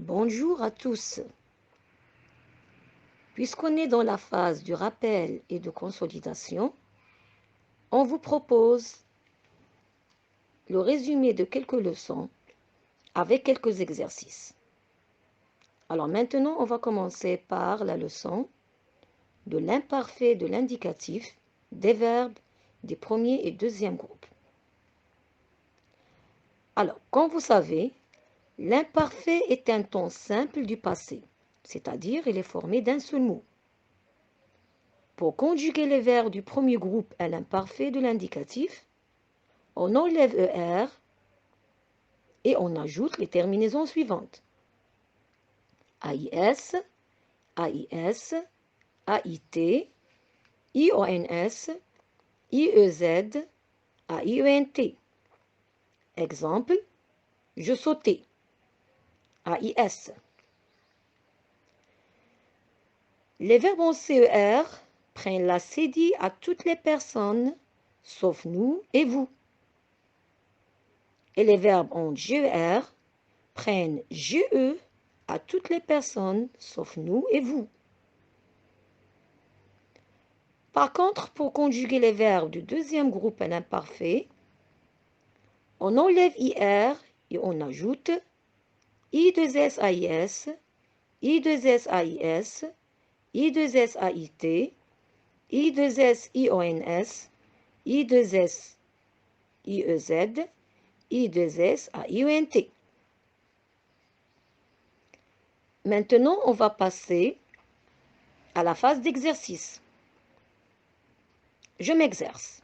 Bonjour à tous. Puisqu'on est dans la phase du rappel et de consolidation, on vous propose le résumé de quelques leçons avec quelques exercices. Alors maintenant, on va commencer par la leçon de l'imparfait de l'indicatif des verbes des premiers et deuxièmes groupes. Alors, comme vous savez, l'imparfait est un temps simple du passé, c'est-à-dire il est formé d'un seul mot. Pour conjuguer les verbes du premier groupe à l'imparfait de l'indicatif, on enlève ER et on ajoute les terminaisons suivantes. AIS, AIS, AIT, IONS, IEZ, AIENT. Exemple, je sautais. AIS. Les verbes en CER prennent la cédille à toutes les personnes, sauf nous et vous. Et les verbes en GER prennent GE à toutes les personnes, sauf nous et vous. Par contre, pour conjuguer les verbes du deuxième groupe à l'imparfait, on enlève IR et on ajoute I2SAIS, I2SAIS, I2SAIT, I2SIONS, I2SIEZ, I2SAIENT. Maintenant, on va passer à la phase d'exercice. Je m'exerce.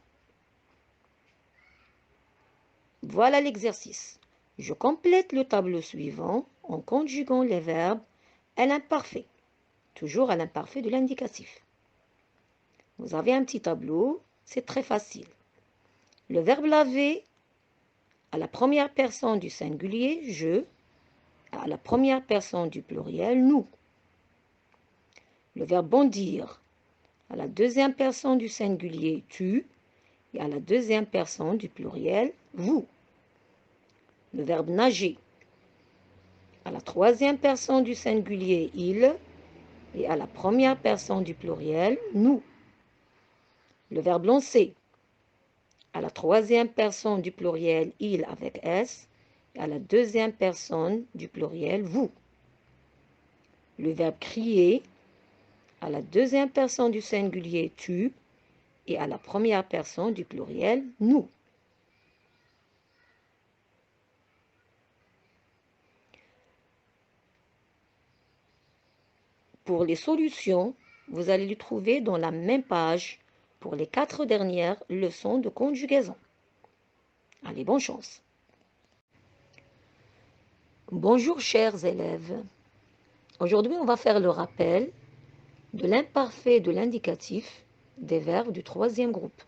Voilà l'exercice. Je complète le tableau suivant en conjuguant les verbes à l'imparfait, toujours à l'imparfait de l'indicatif. Vous avez un petit tableau, c'est très facile. Le verbe laver à la première personne du singulier, je, à la première personne du pluriel, nous. Le verbe bondir à la deuxième personne du singulier, tu, et à la deuxième personne du pluriel, vous. Le verbe nager à la troisième personne du singulier, il, et à la première personne du pluriel, nous. Le verbe lancer à la troisième personne du pluriel, il avec S, et à la deuxième personne du pluriel, vous. Le verbe crier à la deuxième personne du singulier, tu, et à la première personne du pluriel, nous. Pour les solutions, vous allez les trouver dans la même page pour les 4 dernières leçons de conjugaison. Allez, bonne chance. Bonjour chers élèves. Aujourd'hui, on va faire le rappel de l'imparfait de l'indicatif des verbes du troisième groupe.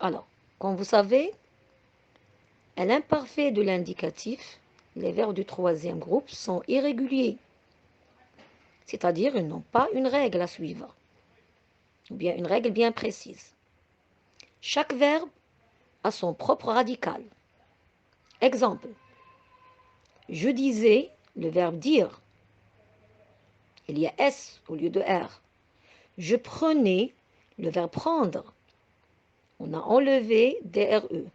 Alors, comme vous savez, à l'imparfait de l'indicatif, les verbes du troisième groupe sont irréguliers, c'est-à-dire ils n'ont pas une règle à suivre, ou bien une règle bien précise. Chaque verbe a son propre radical. Exemple, je disais le verbe dire. Il y a S au lieu de R. Je prenais le verbe prendre. On a enlevé DRE.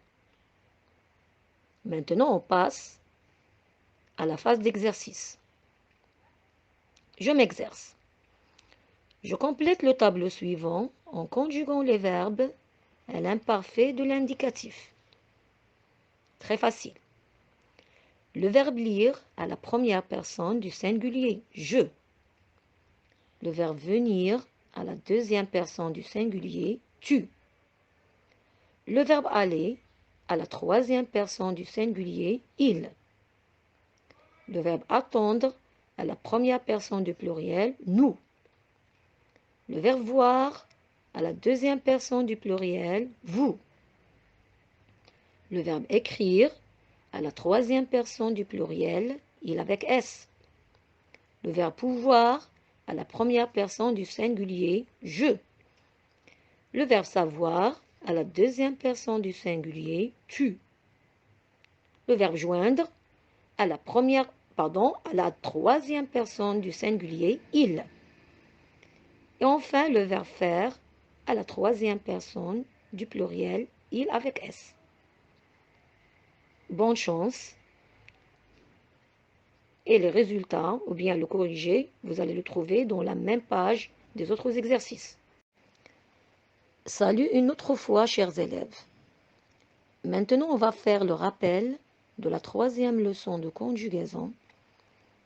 Maintenant, on passe à la phase d'exercice. Je m'exerce. Je complète le tableau suivant en conjuguant les verbes à l'imparfait de l'indicatif. Très facile. Le verbe lire à la première personne du singulier, je. Le verbe venir à la deuxième personne du singulier, tu. Le verbe aller à la troisième personne du singulier, il. Le verbe attendre à la première personne du pluriel, nous. Le verbe voir à la deuxième personne du pluriel, vous. Le verbe écrire à la troisième personne du pluriel, il avec S. Le verbe pouvoir à la première personne du singulier, je. Le verbe savoir à la deuxième personne du singulier, tu. Le verbe joindre à la troisième personne du singulier il. Et enfin, le verbe faire à la troisième personne du pluriel il avec S. Bonne chance. Et les résultats, ou bien le corrigé, vous allez le trouver dans la même page des autres exercices. Salut une autre fois, chers élèves. Maintenant, on va faire le rappel de la troisième leçon de conjugaison,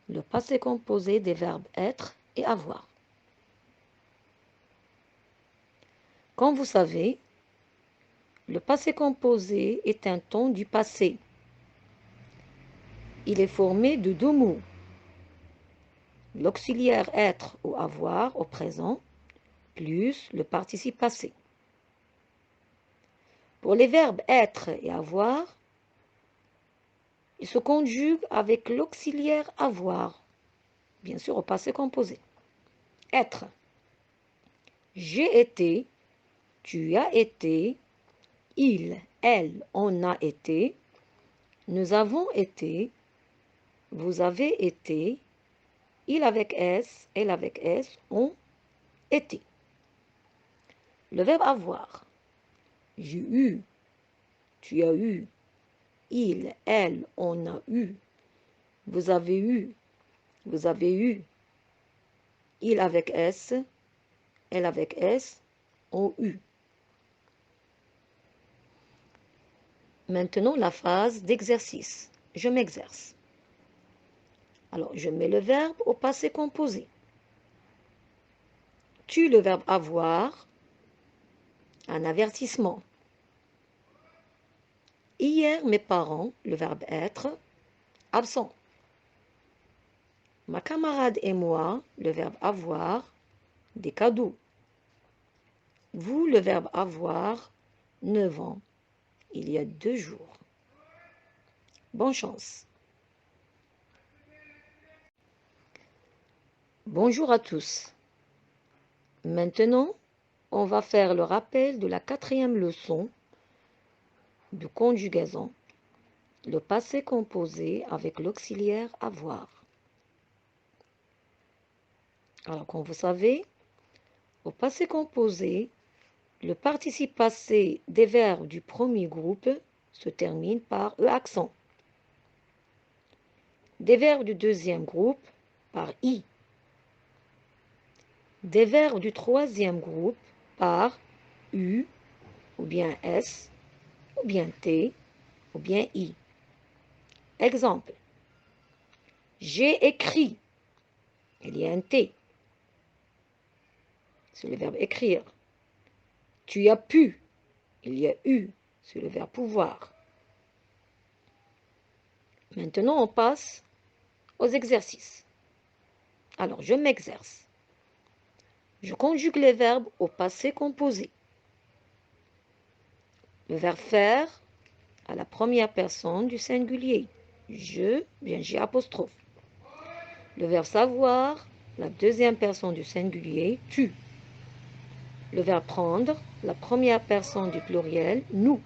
le passé composé des verbes être et avoir. Comme vous savez, le passé composé est un temps du passé. Il est formé de deux mots. L'auxiliaire être ou avoir au présent, plus le participe passé. Pour les verbes être et avoir, ils se conjuguent avec l'auxiliaire avoir, bien sûr au passé composé. Être. J'ai été, tu as été, il, elle, on a été, nous avons été, vous avez été, il avec S, elle avec S, ont été. Le verbe avoir. J'ai eu, tu as eu, il, elle, on a eu, vous avez eu, il avec S, elle avec S, ont eu. Maintenant, la phase d'exercice. Je m'exerce. Alors, je mets le verbe au passé composé. Tu, le verbe avoir, un avertissement. Hier, mes parents, le verbe être, absent. Ma camarade et moi, le verbe avoir, des cadeaux. Vous, le verbe avoir, 9 ans, il y a 2 jours. Bonne chance. Bonjour à tous. Maintenant, on va faire le rappel de la 4e leçon de conjugaison, le passé composé avec l'auxiliaire avoir. Alors, comme vous savez, au passé composé, le participe passé des verbes du premier groupe se termine par E accent. Des verbes du deuxième groupe par I. Des verbes du troisième groupe par U, ou bien S, ou bien T, ou bien I. Exemple. J'ai écrit. Il y a un T. C'est le verbe écrire. Tu as pu. Il y a eu. C'est le verbe pouvoir. Maintenant, on passe aux exercices. Alors, je m'exerce. Je conjugue les verbes au passé composé. Le verbe faire à la première personne du singulier. Je, bien j'ai apostrophe. Le verbe savoir, la deuxième personne du singulier, tu. Le verbe prendre, la première personne du pluriel, nous.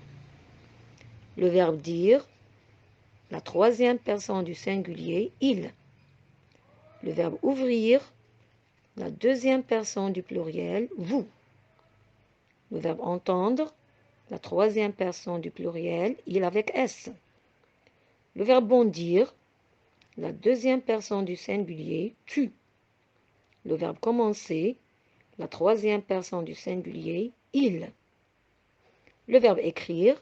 Le verbe dire, la troisième personne du singulier, il. Le verbe ouvrir, la deuxième personne du pluriel, vous. Le verbe entendre, la troisième personne du pluriel, il avec S. Le verbe bondir, la deuxième personne du singulier, tu. Le verbe commencer, la troisième personne du singulier, il. Le verbe écrire,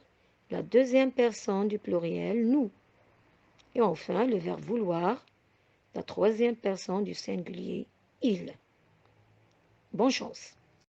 la deuxième personne du pluriel, nous. Et enfin, le verbe vouloir, la troisième personne du singulier, il. Bonne chance.